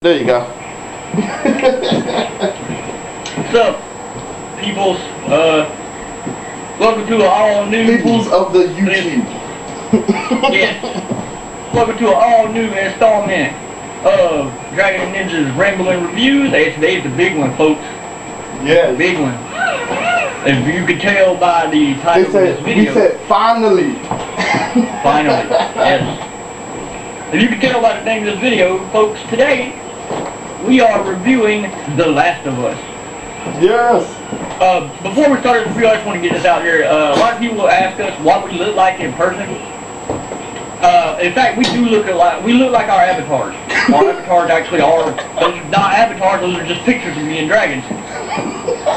There you go. What's up, peoples? Welcome to an all-new... Peoples of the YouTube. Yes. Welcome to an all-new installment of Dragon Ninja's Rambling Reviews. Today's the big one, folks. Yeah. The big one. If you could tell by the title of this video... We said, finally. Finally, yes. If you can tell by the name of this video, folks, today we are reviewing The Last of Us. Yes. Before we start the review, I just want to get this out here. A lot of people ask us what we look like in person. In fact, we look like our avatars. Our avatars actually are not avatars; those are just pictures of me and dragons.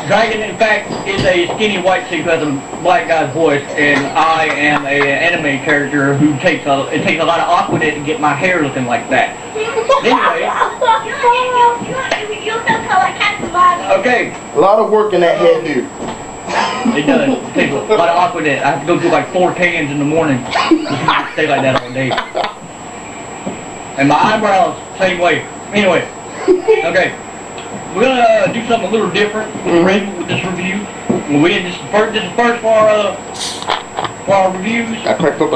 Dragon, in fact, is a skinny white chick who has a black guy's voice, and I am an anime character who takes a lot of Aquanet to get my hair looking like that. Anyway. Okay. A lot of work in that head, dude. It does. It takes a lot of Aquanet. I have to go through like 4 cans in the morning. Just stay like that all day. And my eyebrows, same way. Anyway. Okay. We're gonna do something a little different with this review. This is first for our reviews.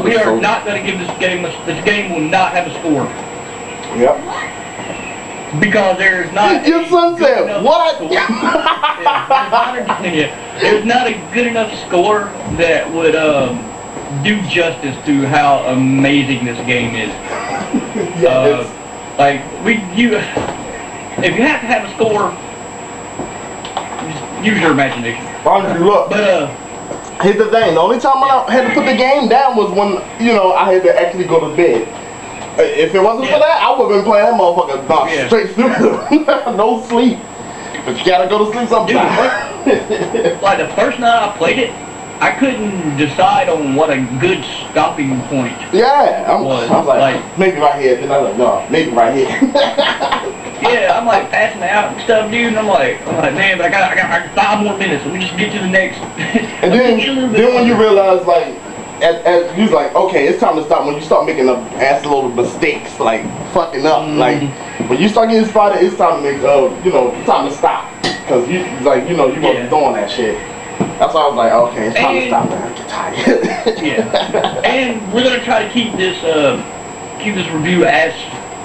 We are not gonna give this game. This game will not have a score. Yep. Because there's not. Your son said what? There's not a good enough score that would do justice to how amazing this game is. Yes. If you have to have a score, just use your imagination. Why don't you look? But here's the thing. The only time I had to put the game down was when I had to actually go to bed. If it wasn't for that, I would have been playing that motherfucker straight through. No sleep. But you gotta go to sleep sometimes. Dude, like the first night I played it, I couldn't decide on what a good stopping point I was like, maybe right here. Then I was like, no, maybe right here. Yeah, I'm like passing out and stuff, dude, and I'm like, man, but I got 5 more minutes. Let me just get to the next. And then when you realize, like, you're like, okay, it's time to stop. When you start making ass load of mistakes, like fucking up, like when you start getting spotted, it's time to make, time to stop, because you wasn't doing that shit. That's why I was like, okay, it's time to stop, man. I get tired. Yeah, and we're gonna try to keep this review as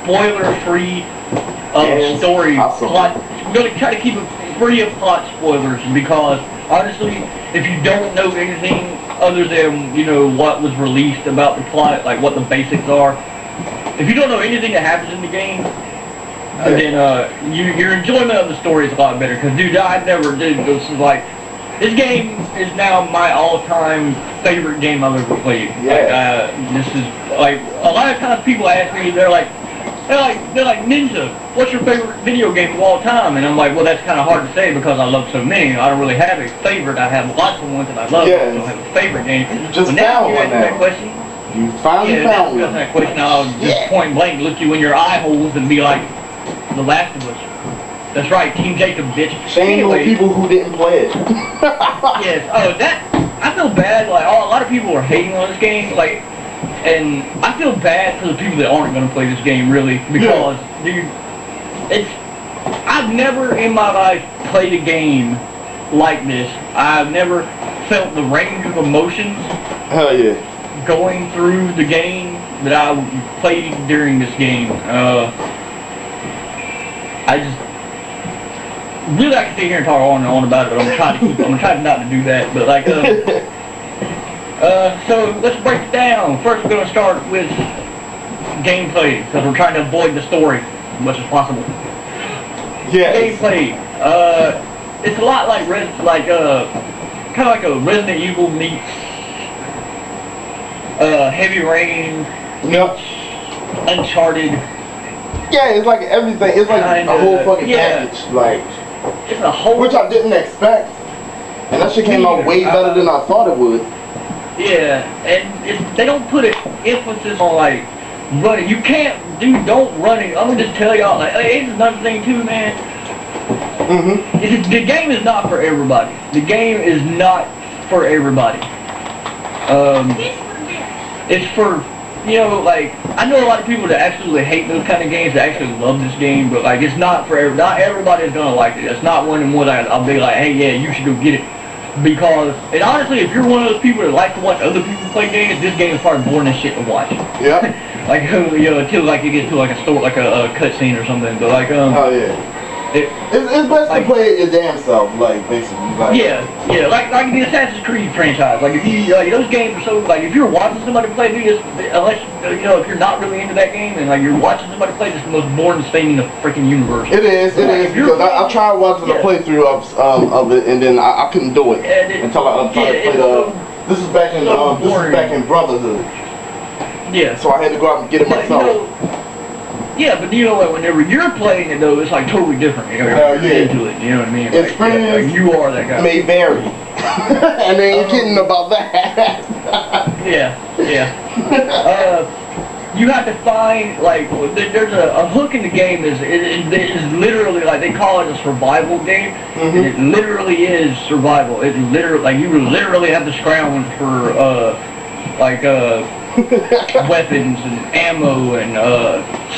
spoiler-free story plot. We're gonna try to keep it free of plot spoilers, because honestly, if you don't know anything other than what was released about the plot, like what the basics are, if you don't know anything that happens in the game, then your enjoyment of the story is a lot better. Because dude, I never did. This game is now my all-time favorite game I've ever played. Yeah. This is like a lot of times people ask me, they're like Ninja, what's your favorite video game of all time? And I'm like, well, that's kind of hard to say because I love so many. I don't really have a favorite. I have lots of ones that I love. I don't have a favorite game. You just found one now. That question, you finally found one. That question, I'll just point blank look you in your eye holes and be like, The Last of Us. That's right, Team Jacob, bitch. Shame on people who didn't play it. Yes. Oh, I feel bad. Like, a lot of people are hating on this game. Like, and I feel bad for the people that aren't going to play this game, really, because, dude, I've never in my life played a game like this. I've never felt the range of emotions going through the game that I played during this game. Really, I can sit here and talk on and on about it, but I'm trying not to do that. But like, so let's break it down. First, we're going to start with gameplay because we're trying to avoid the story as much as possible. Yeah. Gameplay. It's a lot like kind of like a Resident Evil meets Heavy Rain meets Uncharted. Yeah, it's like everything. It's like a whole fucking package. Like. It's a whole... Which I didn't expect. And that shit came out way better than I thought it would. Yeah, and they don't put an emphasis on, like, running. You can't, don't run it. I'm gonna just tell y'all, like, hey, this is another thing, too, man. The game is not for everybody. The game is not for everybody. It's for, you know, like, I know a lot of people that absolutely hate those kind of games that actually love this game, but like, it's not for not everybody is gonna like it. It's not one of them that I'll be like, hey, yeah, you should go get it. Because, and honestly, if you're one of those people that like to watch other people play games, this game is probably boring as shit to watch. Yeah. Like, you know, until like you get to like a story, like a cutscene or something. But like, oh yeah. It's best like, to play it your damn self, like basically. Like, yeah, like the Assassin's Creed franchise. Like if you like those games are so like if you're watching somebody play this, unless you know if you're not really into that game and like you're watching somebody play, this is the most boring thing in the freaking universe. It is because I tried watching a playthrough of it and then I couldn't do it until I tried to play the. This is back in Brotherhood. Yeah. So I had to go out and get it myself. You know, yeah, but you know what? Whenever you're playing it though, it's like totally different. You know, you're into it. You know what I mean? Experience. Like you are that guy. May vary, and they ain't kidding about that. Yeah. You have to find like there's a hook in the game. It is literally like they call it a survival game. Mm-hmm. And it literally is survival. It literally like you literally have to scrounge for weapons and ammo and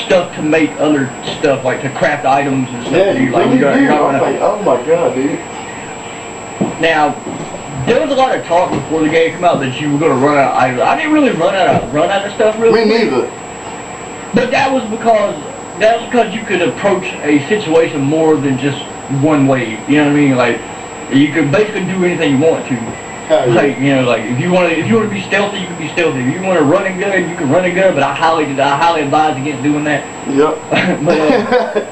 stuff to make other stuff, like to craft items and stuff. Yeah, oh my god, dude. Now, there was a lot of talk before the game came out that you were going to run out of items. I didn't really run out of stuff really. Me neither. But that was because you could approach a situation more than just one way. You know what I mean? Like you could basically do anything you want to. Like, you know, like if you want to be stealthy, you can be stealthy. If you want to run and gun, you can run and gun. But I highly advise against doing that. Yep. But,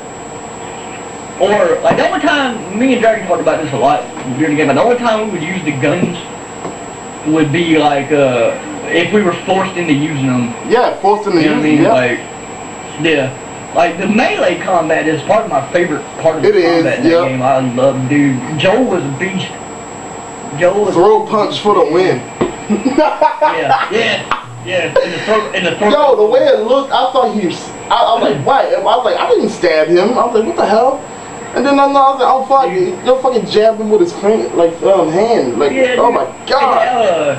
or like the only time me and Dragon talked about this a lot during the game. But the only time we would use the guns would be like if we were forced into using them. Yeah, forced into using them. You know what I mean? Like, like the melee combat is part of my favorite part of the combat in that game. I love, dude. Joel was a beast. Throw punch for the win. Yeah. In the throat. Yo, the way it looked, I thought he was. I was like, what? I was like, I didn't stab him. I was like, what the hell? And then I was like, oh fuck, you fucking jabbed him with his hand, like, oh my god.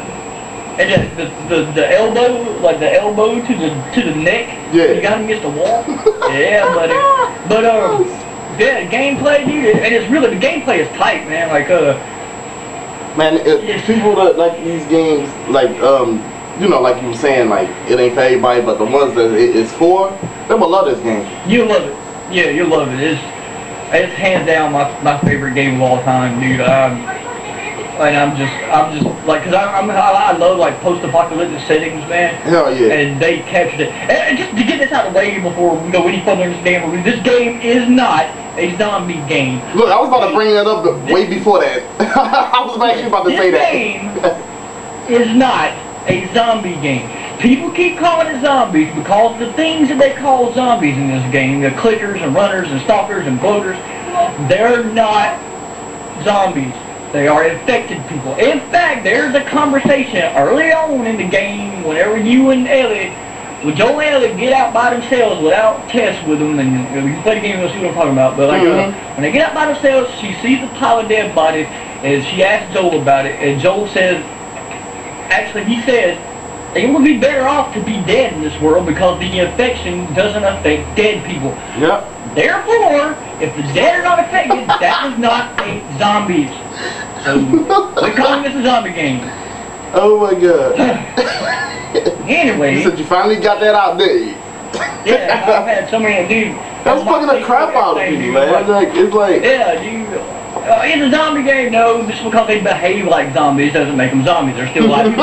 And the elbow, like the elbow to the neck. Yeah. You got him against the wall. Yeah, buddy. But yeah, gameplay, dude, and it's really the gameplay is tight, man. Like man, people that like these games, like you know, like you were saying, like it ain't for everybody, but the ones that it's for, they will love this game. You love it. Yeah, you love it. It's hands down my favorite game of all time, dude. And I'm just like, cause I love like post-apocalyptic settings, man. Hell yeah. And they captured it. And just to get this out of the way before we go any further in this game, this game is not a zombie game. Look, I was about to bring that up way before that. I was actually about to say that. This game is not a zombie game. People keep calling it zombies because the things that they call zombies in this game, the clickers and runners and stalkers and bloaters, they're not zombies. They are infected people. In fact, there's a conversation early on in the game whenever you and Elliot, when Joel and Elliot get out by themselves without Tess with them, and you can play the game, you'll see what I'm talking about, but like, when they get out by themselves, she sees a pile of dead bodies, and she asks Joel about it, and Joel says, actually he says, it would be better off to be dead in this world because the infection doesn't affect dead people. Yep. Therefore, if the dead are not affected, that is not a zombies. So, we're calling this a zombie game. Oh my god. Anyway. You said you finally got that out there. Yeah, I've had so many, dude. That's fucking the crap out of me, man. Like, it's like... Yeah, dude. It's a zombie game, no, just because they behave like zombies doesn't make them zombies. They're still alive. In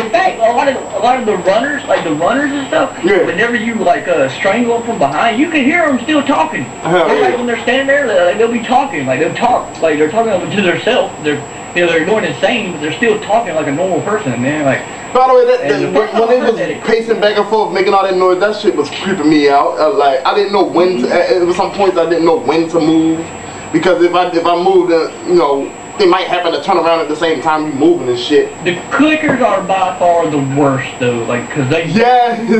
fact, a lot of the runners, like the runners and stuff, whenever you like strangle them from behind, you can hear them still talking. Like when they're standing there, they'll be talking, like they'll talk, like they're talking to themselves. They're going insane, but they're still talking like a normal person, man. Like. By the way, when they was pacing back and forth, making all that noise, that shit was creeping me out. Like I didn't know when. It was some points I didn't know when to move. Because if I moved, you know, they might happen to turn around at the same time you moving and shit. The clickers are by far the worst though, like, cause they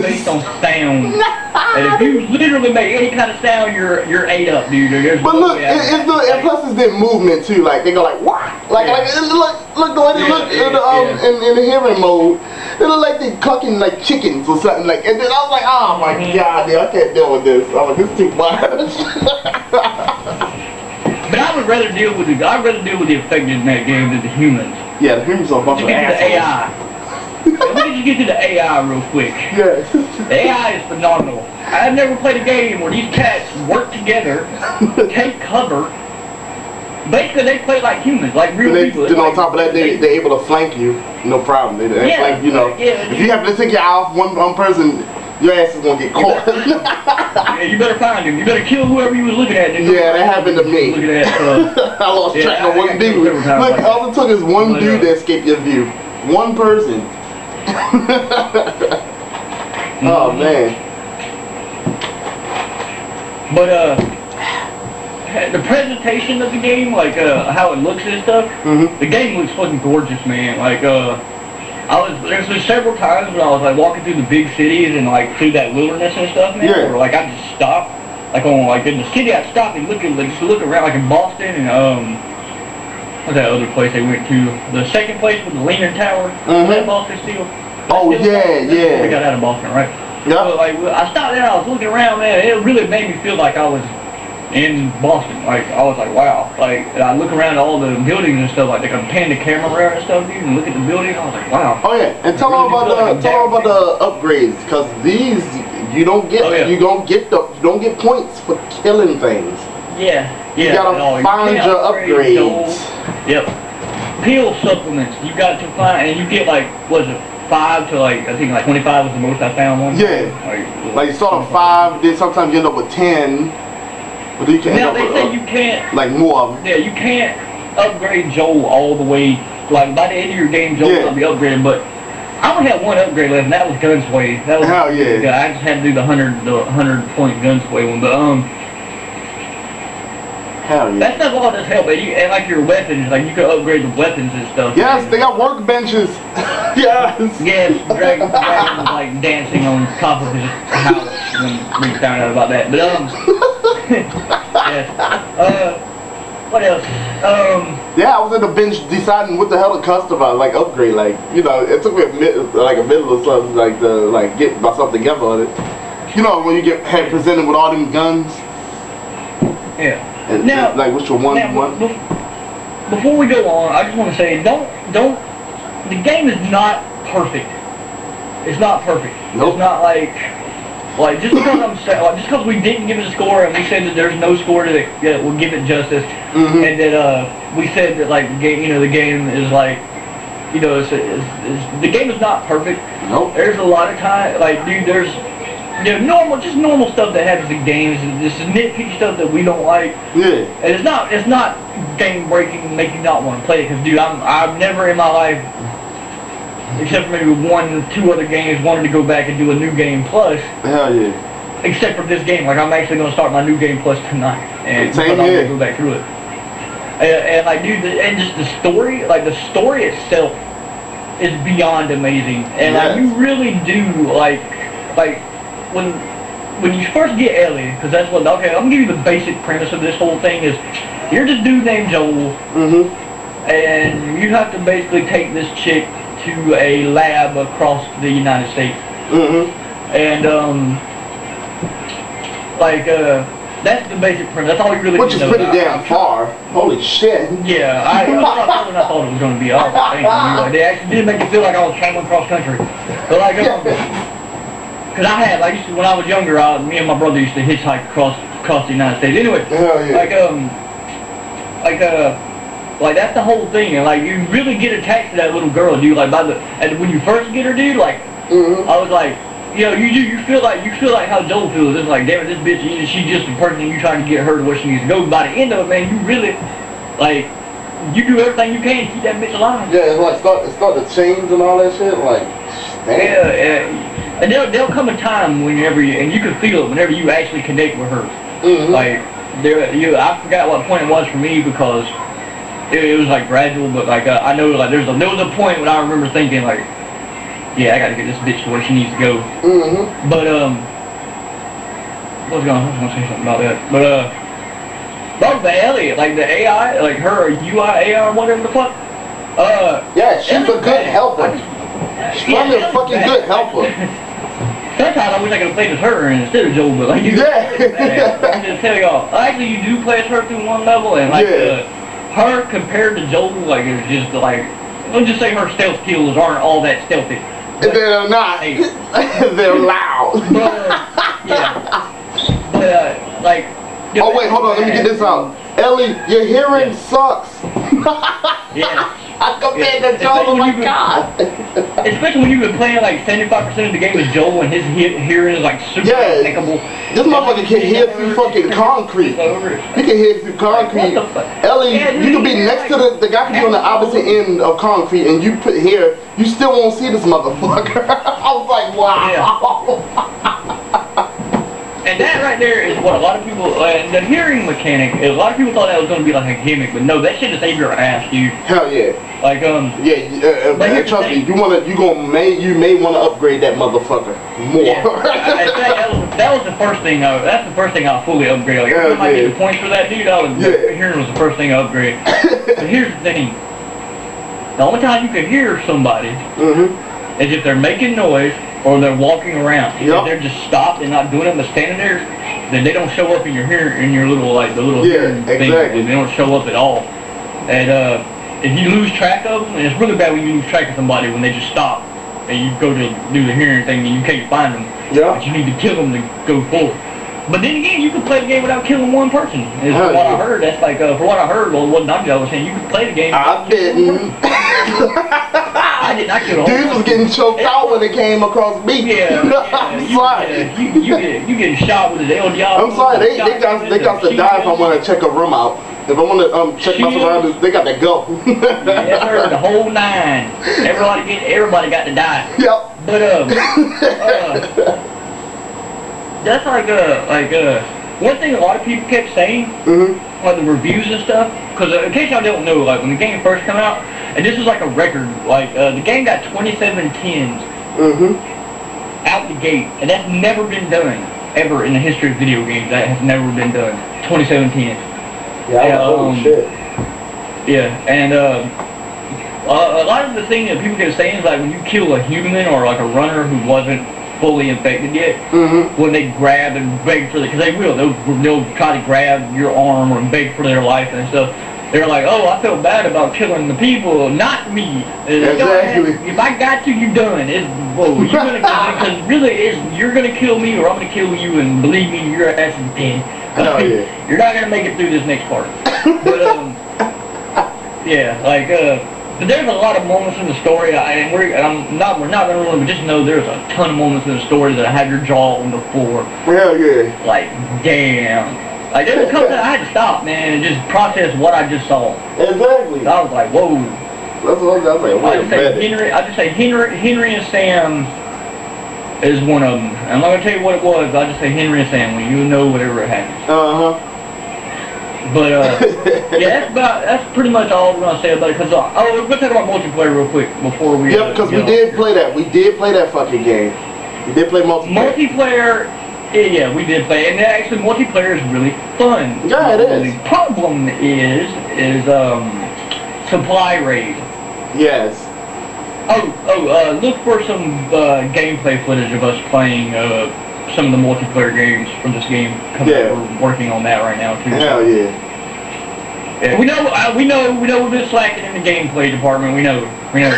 based on sound. And if you literally make any kind of sound, you're ate up, dude. But look, and plus it's their movement too. Like they go like what? Like look the way they look in the hearing mode. They look like they clucking like chickens or something like. And then I was like, oh my god, dude, I can't deal with this. I'm like, this is too much. But I would rather deal with the affected in that game than the humans. Yeah, the humans are a bunch of assholes. The AI. Let me just get to the AI real quick. Yeah. The AI is phenomenal. I've never played a game where these cats work together, take cover. Basically, they play like humans, like real people. Then on top of that, they're able to flank you, no problem. They flank, you know. If you happen to take your eye off one person, your ass is gonna get caught. Yeah, you better find him. You better kill whoever you was looking at. Yeah, that happened to me. Looking at, I lost track of one dude. Look, all it took is one dude to escape your view. One person. Oh man. But the presentation of the game, like how it looks and stuff, the game looks fucking gorgeous, man. Like there's been several times when I was like walking through the big cities and like through that wilderness and stuff, man. Yeah. Where like I just stopped, like on like in the city I stopped and just look around, like in Boston and what's that other place they went to? The second place with the Leaning Tower. That Boston still. Oh yeah. We got out of Boston, right? Yeah. So, like I stopped there, I was looking around, man. And it really made me feel like I was in Boston. Like I was like, wow. Like I look around at all the buildings and stuff, like they can pan the camera around and stuff, dude, and look at the building. I was like, wow. Oh yeah, and tell them about the upgrades, because these you don't get you don't get points for killing things. Yeah. You gotta find your upgrades. Yep. Pill supplements. You got to find, and you get like, was it 5 to like, I think like 25 was the most I found one. Yeah. Like you start on 5, then sometimes you end up with 10. But you can't. Now they say you can't. Like more of them. Yeah, you can't upgrade Joel all the way. Like by the end of your game, Joel will be upgraded. But I only had one upgrade left, and that was gun sway. That was hell yeah. I just had to do the 100 point gun sway one, but hell yeah. That stuff all does help, and like your weapons, like you can upgrade the weapons and stuff. Yes, they got workbenches. Yes. Yes, Dragon was like dancing on top of his house when we found out about that. But yes. What else? Yeah, I was in the bench deciding what the hell to customize, like upgrade, like you know, it took me a minute or something, like to get myself together on it. You know, when you get presented with all them guns. Yeah. And, now, like which one? Before we go on, I just want to say, don't. The game is not perfect. It's not perfect. Nope. It's not like just because we didn't give it a score and we said that there's no score that will give it justice, and that we said that like the game, the game is like, the game is not perfect. Nope. There's a lot of time, like dude, there's normal stuff that happens in games, and this is nitpicky stuff that we don't like. Yeah. And it's not game breaking, make you not want to play it. Because dude, I've never in my life, except for maybe 1-2 other games, wanted to go back and do a new game plus. Hell yeah. Except for this game, like I'm actually going to start my new game plus tonight, and same I'm here. going to go back through it. And like dude, and just the story, like the story itself is beyond amazing, and like you really do like when you first get Ellie, because that's what, okay, I'm gonna give you the basic premise of this whole thing is, you're this dude named Joel, and you have to basically take this chick to a lab across the United States, and that's the basic premise. That's all you really need to know. Which is pretty damn far. Holy shit. Yeah, I thought it was going to be. I was like, they actually did make it feel like I was traveling cross country, but like. Because I had, like, when I was younger, me and my brother used to hitchhike across the United States. Anyway, like that's the whole thing, and like you really get attached to that little girl, dude. Like and when you first get her, dude, like I was like, you feel like how Joel feels. It's like, damn it, this bitch, she's just the person you trying to get her to where she needs to go. By the end of it, man, you really like you do everything you can to keep that bitch alive. Yeah, it's like start to change and all that shit, like. Damn. Yeah. And there'll come a time whenever and you can feel it whenever you actually connect with her. Like I forgot what point it was for me, because it was like gradual, but like I know like there was a point when I remember thinking like, yeah, I gotta get this bitch to where she needs to go. But I was gonna say something about that. But about the Elliot, like the AI, like her UI AI or whatever the fuck. Yeah, she's a good helper. She's probably a fucking good helper. Sometimes I wish I could have played as her instead of Joel, but like you I just tell y'all, actually you do play as her through one level, and like her compared to Joel, like it's just like, let's just say her stealth skills aren't all that stealthy. But, they're not. Hey, they're loud. But like. Oh wait, hold on, let me get this out. Ellie, your hearing sucks. Yeah. I compared to Joel, oh my god. Especially when you've been playing like 75% of the game with Joel and his hearing is like super impeccable. This motherfucker can hear through fucking concrete. He can hear through concrete. Ellie, you can be next to the guy can be on the opposite end of concrete and you put here, you still won't see this motherfucker. I was like, wow. And that right there is what a lot of people, the hearing mechanic, a lot of people thought that was going to be like a gimmick, but no, that shit just saved your ass, dude. Hell yeah. Like, trust me, you may want to upgrade that motherfucker more. Yeah, that was the first thing, that's the first thing I'll fully upgrade. Like, if I might get the points for that, dude, hearing was the first thing I upgrade. But here's the thing. The only time you can hear somebody is if they're making noise or they're walking around. If they're just stopped and not doing it but standing there, then they don't show up in your little like the little hearing thing. They don't show up at all. And if you lose track of them, and it's really bad when you lose track of somebody when they just stop and you go to do the hearing thing and you can't find them. But you need to kill them to go forward. But then again, you can play the game without killing one person. From what I heard, that's like, for what I heard, well, what Dr. was saying, you can play the game. I didn't. I did not kill a whole Dude was getting choked out when it came across me. I'm sorry. You get shot with his El Diablo. I'm sorry, they got to die if I want to check a room out. If I want to check my surroundings, they got to go. Yeah, the whole nine. Everybody got to die. Yep. But that's like one thing a lot of people kept saying, like the reviews and stuff, because in case y'all don't know, like when the game first came out, and this is like a record, like the game got 27 10s out the gate, and that's never been done ever in the history of video games. That has never been done. 27 10s. Yeah, holy shit. Yeah, and a lot of the things that people kept saying is like when you kill a human or like a runner who wasn't fully infected yet, when they grab and beg for because they'll try to grab your arm or beg for their life and stuff. They're like, oh, I feel bad about killing the people, not me. Exactly. If I got you, you done. You're gonna because really you're gonna kill me or I'm gonna kill you, and believe me, your ass is dead. Oh, yeah. You're not gonna make it through this next part. But but there's a lot of moments in the story, we're not gonna really, but just know there's a ton of moments in the story that I had your jaw on the floor. Hell yeah. Like, damn. Like, there's a couple that I had to stop, man, and just process what I just saw. Exactly. I was like, whoa. That's what I was like, wait a minute. I just say Henry and Sam is one of them. I'm not gonna tell you what it was, but I just say Henry and Sam when you know whatever happens. But yeah, that's pretty much all we're gonna say about it. Cause we're gonna talk about multiplayer real quick before we. Yep, because we did play that. We did play that fucking game. We did play multiplayer. Yeah, we did play, and actually multiplayer is really fun. Yeah, it is. The problem is supply raid. Yes. Look for some gameplay footage of us playing some of the multiplayer games from this game. We're working on that right now too. Hell yeah. We know we've been slacking in the gameplay department. We know. We're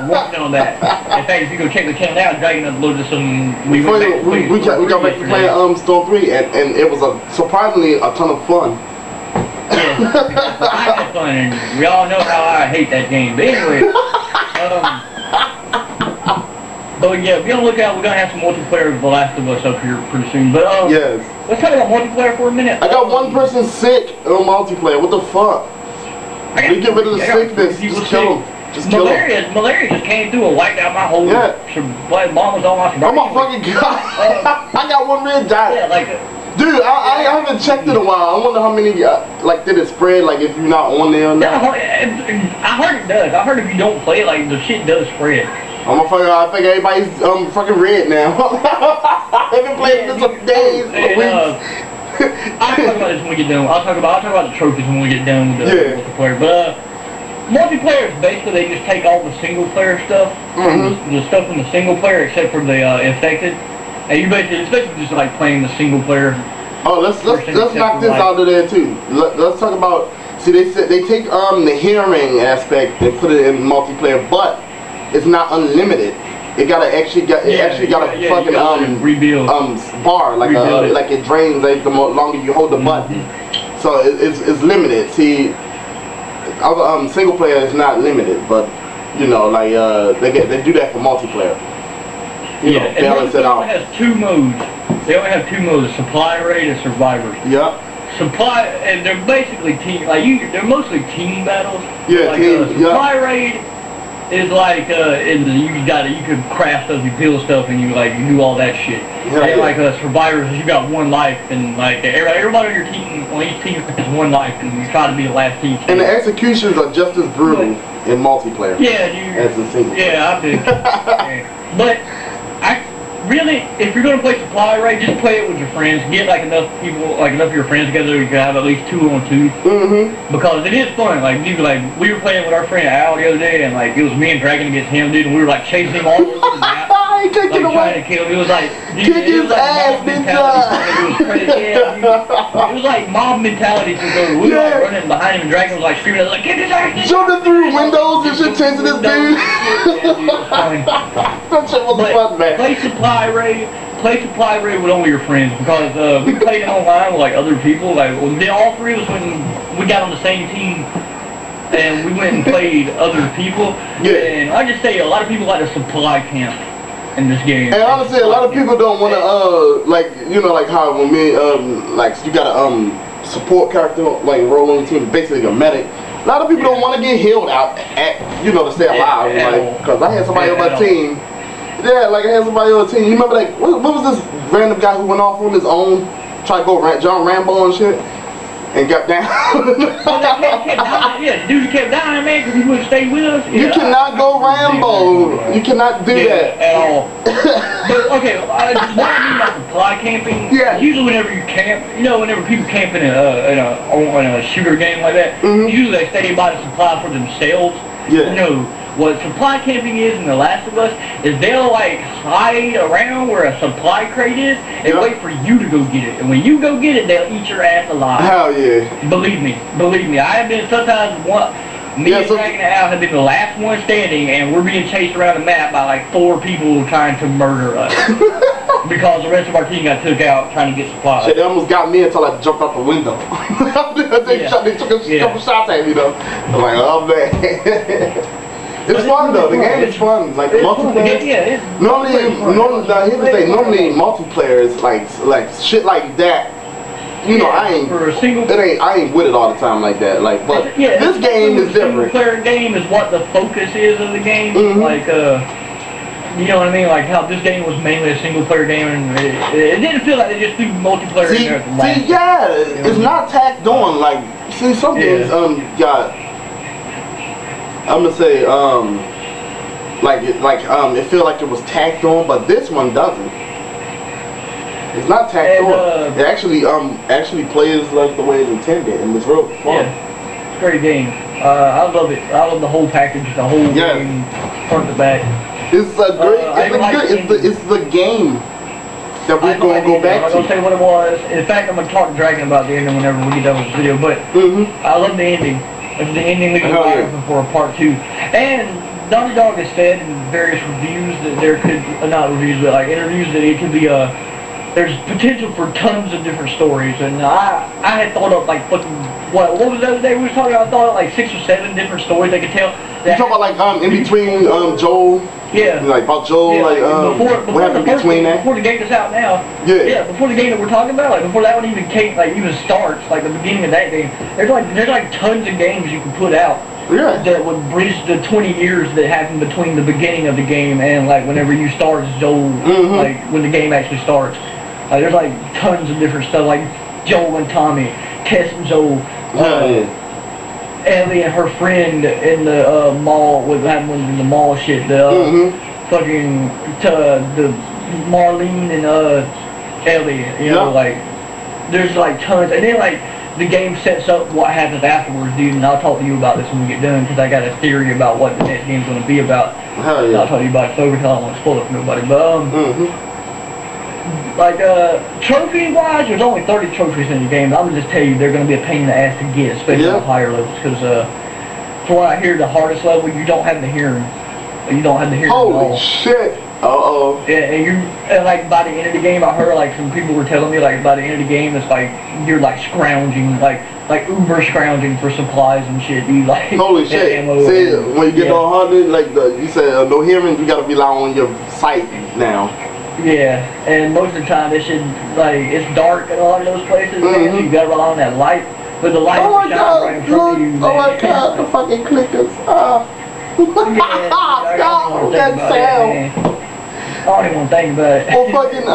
working on that. In fact, if you go check the channel out, Dragon uploaded some. We got back to playing Storm 3, and it was surprisingly a ton of fun. Yeah, I had fun, and we all know how I hate that game. But anyway, but yeah, be on the lookout. We're gonna have some multiplayer of The Last of Us up here pretty soon. But yes. Let's talk about multiplayer for a minute. I got one person sick on multiplayer. What the fuck? We get rid of the sickness. Just kill them. Malaria just came through and wiped out my whole. Yeah. Mama's all my. Oh my fucking god! I got one red dot. Yeah, like Dude, I haven't checked in a while. I wonder how many, like, did it spread, like, if you're not on there or not? I heard it does. I heard if you don't play it, like, the shit does spread. I think everybody's fucking red now. I haven't played this for days, weeks. I'll talk about this when we get done. I'll talk about the trophies when we get done with the multiplayer. But multiplayer is basically they just take all the single player stuff, the stuff from the single player except for the infected, and it's basically just like playing the single player. Oh, let's knock this out of there too. Let's talk about. See, they take the hearing aspect and put it in multiplayer, but it's not unlimited. It actually got a fucking rebuild bar, like it drains like the longer you hold the button. So it's limited. See, other single player is not limited, but you know, like they do that for multiplayer. You know, balance it out. It has two modes. They only have two modes: supply raid and survivors. Yeah. Supply, and they're basically team. They're mostly team battles. Yeah, like, team. Supply raid is like you can craft stuff, you build stuff, and you do all that shit. And like survivors, you got one life, and like everybody on your team, on each team has one life, and you try to be the last team. And the executions are just as brutal in multiplayer. Yeah, as the single. Yeah, I do. But really, if you're gonna play supply raid, just play it with your friends. Get like enough people, like enough of your friends together, you can have at least 2-on-2. Because it is fun. Like we were playing with our friend Al the other day, and like it was me and Dragon against him, dude, and we were like chasing him all over the map. Like trying to kill him. It was like kick his ass, it was like mob mentality took over. We were like running behind him, and Dragon was like screaming like, "Kick his ass!" Jumping through windows and shit, chasing this dude. That shit was fun, man. Play supply raid with only your friends, because we played it online with like other people. Like all three of us when we got on the same team, and we went and played other people. And I just say a lot of people like to supply camp in this game. And honestly, a lot of people don't want to like like how when me like you got a support character like role on the team, basically a medic. A lot of people don't want to get healed out to stay alive. Like, because I had somebody on my team. Yeah, like I had somebody on the team. You remember like what was this random guy who went off on his own, tried to go John Rambo and shit, and got down? The dude kept dying, man, because he wouldn't stay with us. You cannot go Rambo. You cannot do that at all. But okay, what I mean by supply camping, usually whenever you camp, whenever people camp in a shooter game like that, usually they stay by the supply for themselves. What supply camping is in The Last of Us is they'll like hide around where a supply crate is and wait for you to go get it. And when you go get it, they'll eat your ass alive. Hell yeah. Believe me. I have been sometimes and Dragon and Al have been the last one standing, and we're being chased around the map by like 4 people trying to murder us. Because the rest of our team got took out trying to get supplies. Shit, they almost got me until I jumped out the window. They took a couple shots at me though. I'm like, oh man. It's fun though. The game is fun. Like multiplayer. Normally, here's the thing. Normally, multiplayer is like shit like that. I ain't. For a single. I ain't with it all the time like that. Like, but this game is different. Single-player game is what the focus is of the game. Like, you know what I mean? Like how this game was mainly a single-player game, and it didn't feel like they just threw multiplayer in there. It's not tacked on. Like, see, some games got. I'm gonna say it feel like it was tacked on, but this one doesn't. It's not tacked on. It actually plays like the way it's intended, and it's real fun. Yeah, it's a great game. I love it. I love the whole package, the whole game, front to back. It's a great. It's the game that we're gonna go back to. I'm gonna say what it was. In fact, I'm gonna talk to Dragon about the ending whenever we get done with this video. But I love the ending. It's the ending that we're for a part 2. And Naughty Dog has said in various reviews that there could, not reviews, but like interviews, that it could be there's potential for tons of different stories. And I had thought of like fucking, what was the other day we were talking about? I thought of like 6 or 7 different stories they could tell. You talking about like in between Joel? Yeah. Like about Joel, before what happened between that? Before the game that's out now. Yeah. Before the game that we're talking about, like before that one even starts, like the beginning of that game, there's like tons of games you can put out. Yeah. That would bridge the 20 years that happened between the beginning of the game and like whenever you start as Joel, like when the game actually starts. Like there's like tons of different stuff, like Joel and Tommy, Tess and Joel, Ellie and her friend in the mall, with having one in the mall shit. The fucking the Marlene and Ellie, you know, like there's like tons, and then like the game sets up what happens afterwards, dude. And I'll talk to you about this when we get done, because I got a theory about what the next game's gonna be about. Hell yeah. I'll tell you about it over, because I don't want to spoil it for nobody. But like trophy-wise, there's only 30 trophies in the game. I'm gonna just tell you, they're gonna be a pain in the ass to get, especially on higher levels, because from what I hear, the hardest level, you don't have the hearing. You don't have the hearing at all. Holy shit! And like by the end of the game, I heard like some people were telling me like by the end of the game, it's like you're like scrounging, like uber scrounging for supplies and shit. You like holy shit! See, when you get to 100, like you said, no hearing, you gotta rely on your sight now. Yeah, and most of the time this shit, like, it's dark in a lot of those places, man, so you gotta rely on that light. But the light shines right in front of you, man. Oh my god, the fucking clickers. God, that sound. I don't even want to think about it. Or fucking,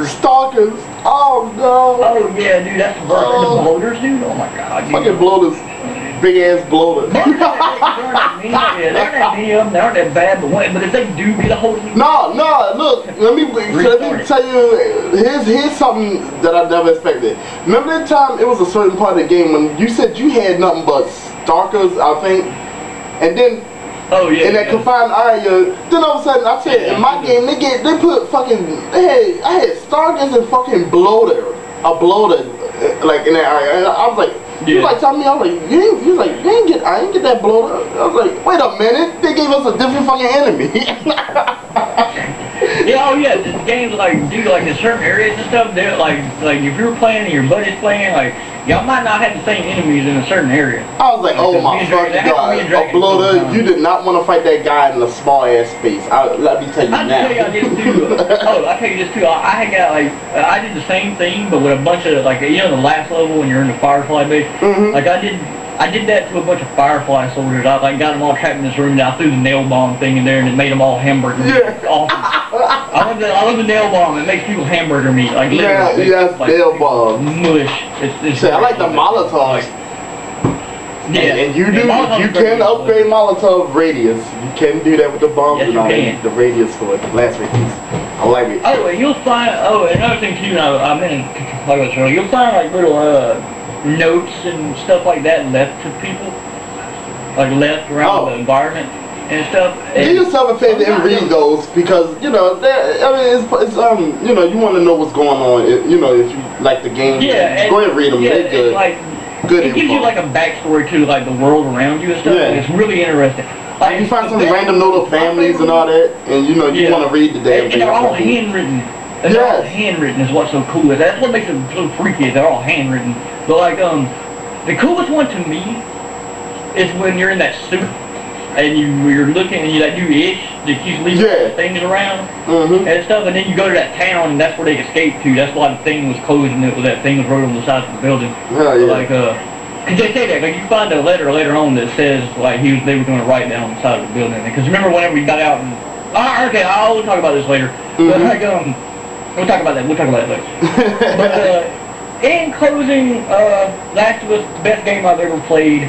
stalkers. Oh no. Oh yeah, dude, that's the worst. The bloaters, dude, oh my god. Fucking bloaters. Big ass bloater. They're not that bad, but if they do get a hold of you. No, look, let me tell you, here's something that I never expected. Remember that time it was a certain part of the game when you said you had nothing but stalkers, I think, and then in that confined area, then all of a sudden I said in my game they put fucking I had stalkers and fucking bloater like in that area, and I was like. You like telling me, I was like, I ain't get that bloater. I was like, wait a minute, they gave us a different fucking enemy. The games like, dude, like in certain areas and stuff, they're like if you're playing and your buddy's playing, like, y'all might not have the same enemies in a certain area. I was like, oh my fucking god, a bloater, you did not want to fight that guy in a small ass space. Let me tell you now. I tell you this too. I got like, I did the same thing, but with a bunch of, like, you know, the last level when you're in the Firefly base, like I did that to a bunch of Firefly soldiers. I like got them all trapped in this room, and I threw the nail bomb thing in there, and it made them all hamburger meat. Awesome. I love the nail bomb. It makes people hamburger meat. Like literally. Yes, like, nail bomb. Mush. It's I like the Molotovs. And you can upgrade Molotov radius. You can do that with the bombs and all that. The radius for it, blast radius. I like it. Oh, and you'll find. Oh, another thing too. I mean, like I was saying, you'll find like little notes and stuff like that left to people, like left around the environment and stuff. Do yourself a favor and read those, because you know, I mean, it's you know, you want to know what's going on. You know, if you like the game, go ahead and read them. They're good. It gives you like a backstory to like the world around you and stuff. And it's really interesting. Like you find some random note of families and all that, and you know, you want to read the damn thing. And they're all handwritten. And they're all handwritten is what's so cool. That's what makes it so freaky. They're all handwritten. But like the coolest one to me is when you're in that suit and you're looking and you like do ish that keeps leaving things around and stuff, and then you go to that town and that's where they escaped to. That's why the thing was closed and that thing was wrote on the side of the building. Like cause they say that, like you find a letter later on that says like they were going to write that on the side of the building. Because remember whenever we got out and we'll talk about this later. But like we'll talk about that later. But in closing, Last of Us, best game I've ever played.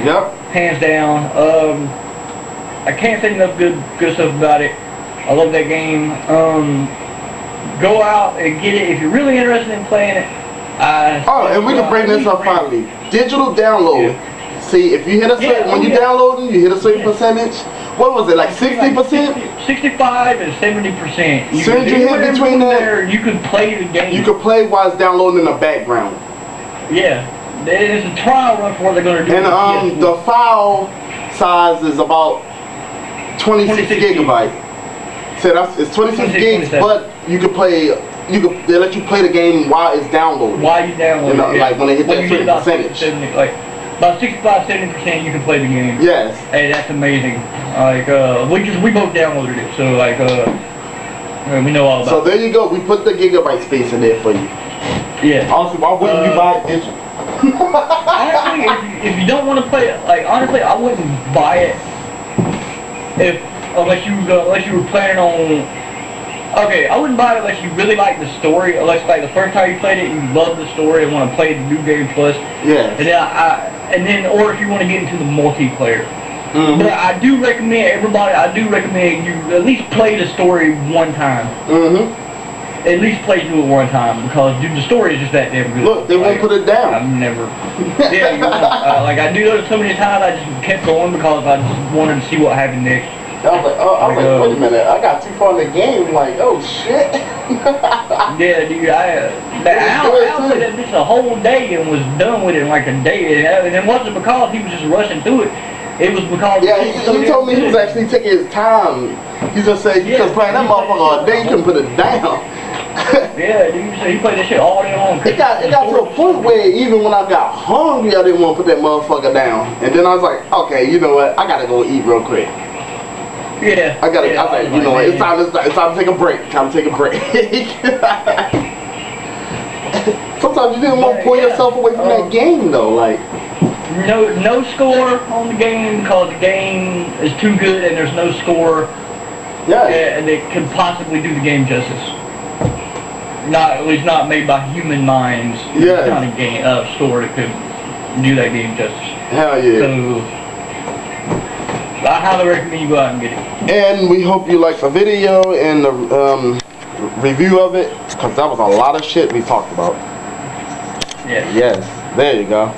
Hands down. I can't say enough good stuff about it. I love that game. Go out and get it if you're really interested in playing it. And we can bring this up finally. Digital download. See, if you hit a certain, when you download it, you hit a certain percentage. What was it, like 60%? 65 and 70%. As soon as you hit between that, you can play the game. You can play while it's downloading in the background. Yeah. It's a trial run for what they're going to do. And the file size is about 26 gigabytes. So it's 26 gigs, but you can play. They let you play the game while it's downloading. While you download it, like when they hit that certain percentage. About 65-70% you can play the game. Yes. Hey, that's amazing. Like we both downloaded it, so like we know all about it. So there you go. We put the gigabyte space in there for you. Yeah. Honestly, why wouldn't you buy it digital? Honestly, if you don't want to play it, like honestly, I wouldn't buy it unless you were planning on Okay, I wouldn't buy it unless you really like the story, unless like the first time you played it, you love the story and want to play the New Game Plus. Yeah. And then, or if you want to get into the multiplayer. Mm-hmm. But I do recommend everybody. I do recommend you at least play the story one time. Mm-hmm. At least play through it one time because dude, the story is just that damn good. Look, they won't put it down. I've never. Yeah, you won't. Like I do those so many times. I just kept going because I just wanted to see what happened next. I was like, wait a minute, I got too far in the game. Like, oh shit. Yeah, dude, I played that bitch a whole day and was done with it in like a day. And it wasn't because he was just rushing through it. It was because he told me he was actually taking his time. He just said because playing that motherfucker all day, you couldn't put it down. Yeah, dude, so he played that shit all day long. It got to a point where even when I got hungry, I didn't want to put that motherfucker down. And then I was like, okay, you know what? I gotta go eat real quick. Yeah. I was like, you know what? It's time to take a break. Time to take a break. Sometimes you didn't want to pull yourself away from that game though, like. No score on the game because the game is too good and there's no score. Yeah. And it can possibly do the game justice. At least not made by human minds. Yeah. Kind of game score that could do that game justice. Hell yeah. So I highly recommend you go out and get it. And we hope you liked the video and the review of it because that was a lot of shit we talked about. Yes. Yes. There you go.